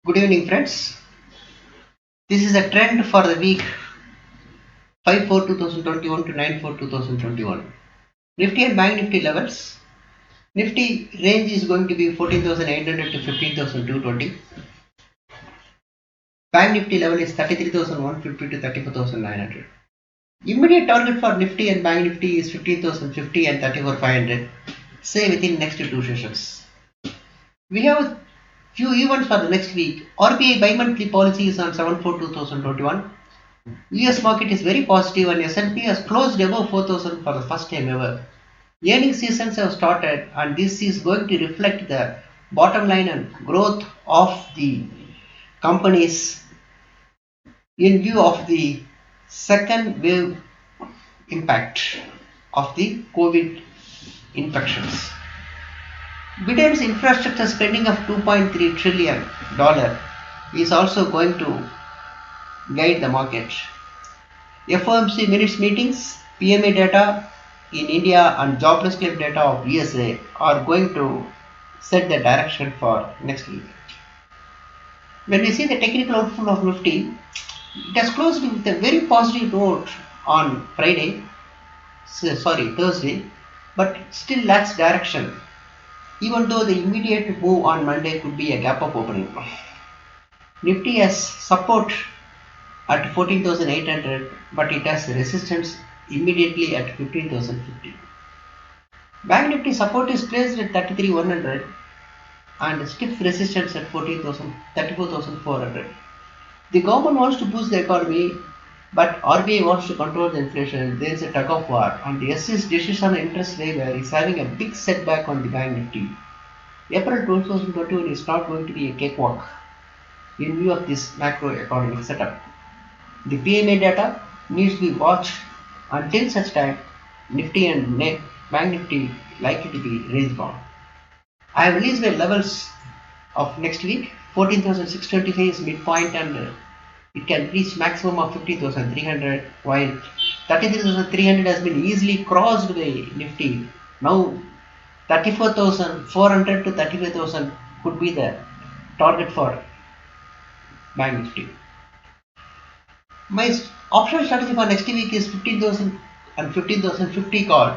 Good evening, friends. This is a trend for the week 5/4/2021 to 9/4/2021. Nifty and Bank Nifty levels. Nifty range is going to be 14,800 to 15,220. Bank Nifty level is 33,150 to 34,900. Immediate target for Nifty and Bank Nifty is 15,050 and 34,500. Say within next two sessions. We have few events for the next week. RBI bi-monthly policy is on 7/4/2021. US market is very positive and S&P has closed above 4,000 for the first time ever. Earnings seasons have started and this is going to reflect the bottom line and growth of the companies in view of the second wave impact of the COVID infections. Biden's infrastructure spending of $2.3 trillion is also going to guide the market. FOMC minutes meetings, PMA data in India and jobless claim data of USA are going to set the direction for next week. When we see the technical output of Nifty, it has closed with a very positive note on Thursday, but still lacks direction, even though the immediate move on Monday could be a gap up opening. Nifty has support at 14,800, but it has resistance immediately at 15,050. Bank Nifty support is placed at 33,100 and stiff resistance at 34,400. The government wants to boost the economy, but RBI wants to control the inflation. There is a tug of war, and the SE's decision on interest waiver is having a big setback on the Bank Nifty. April 2021 is not going to be a cakewalk in view of this macroeconomic setup. The PMA data needs to be watched until such time Nifty and Bank Nifty likely to be range bound. I have released my levels of next week. 14,625 is midpoint and it can reach maximum of 15,300, while 33,300 has been easily crossed by Nifty. Now 34,400 to 35,000 could be the target for Bank Nifty. My option strategy for next week is 15,000 and 15,050 call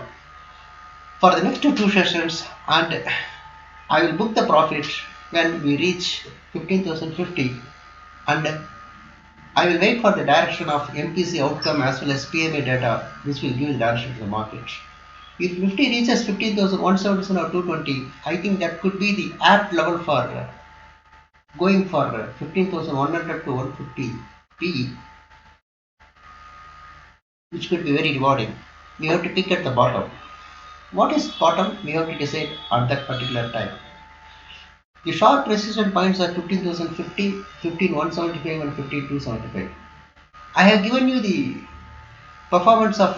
for the next two sessions, and I will book the profit when we reach 15,050, and I will wait for the direction of MPC outcome as well as PMA data, which will give the direction to the market. If Nifty reaches 15,177 or 220, I think that could be the apt level for going for 15,100 to 150 PE, which could be very rewarding. We have to pick at the bottom. What is bottom? We have to decide at that particular time. The short resistance points are 15,050, 15,175 and 15,275. I have given you the performance of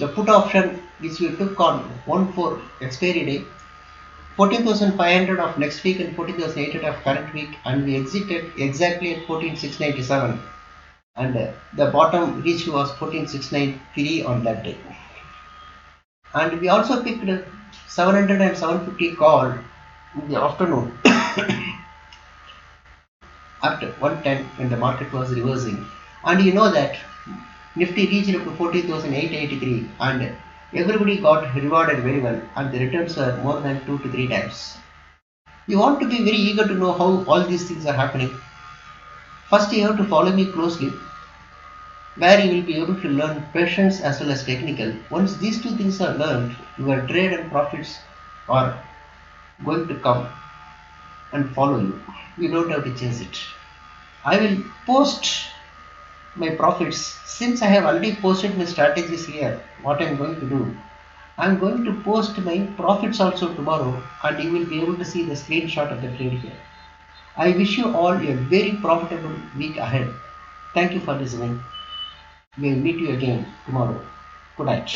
the put option which we took on 1/4 expiry day, 14,500 of next week and 14,800 of current week, and we exited exactly at 14,697 and the bottom reach was 14,693 on that day. And we also picked 700 and 750 call in the afternoon after 110 when the market was reversing, and you know that Nifty reached up to 14,883 and everybody got rewarded very well and the returns were more than 2 to 3 times. You want to be very eager to know how all these things are happening. First you have to follow me closely, where you will be able to learn patience as well as technical. Once these two things are learned, your trade and profits are going to come and follow you. You don't have to chase it. I will post my profits. Since I have already posted my strategies here, what I am going to do, I am going to post my profits also tomorrow, and you will be able to see the screenshot of the trade here. I wish you all a very profitable week ahead. Thank you for listening. We will meet you again tomorrow. Good night.